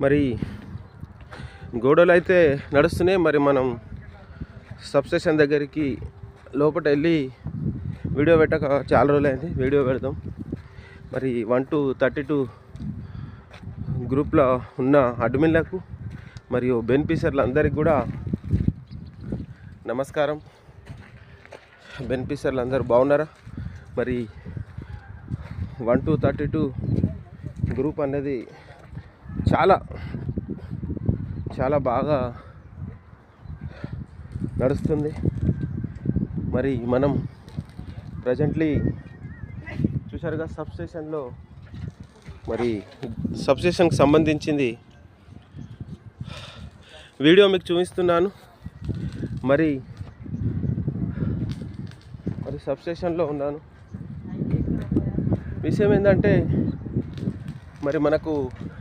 మరి గొడవలు అయితే నడుస్తున్నాయి. మరి మనం సబ్స్టేషన్ దగ్గరికి లోపల వెళ్ళి వీడియో పెట్టక చాలా రోజులైంది. వీడియో పెడదాం. మరి 1 to 32 గ్రూప్లో ఉన్న అడ్మిన్లకు మరియు బెనిఫిషియర్లందరికీ కూడా నమస్కారం. బెనిఫిషియర్లు అందరూ బాగున్నారా? మరి 1 to 32 గ్రూప్ అనేది చాలా బాగా నడుస్తుంది. మరి మనం ప్రజెంట్లీ చూశారుగా సబ్స్టేషన్లో, మరి సబ్స్టేషన్కి సంబంధించింది వీడియో మీకు చూపిస్తున్నాను. మరి సబ్స్టేషన్లో ఉన్నాను. విషయం ఏంటంటే మరి మనకు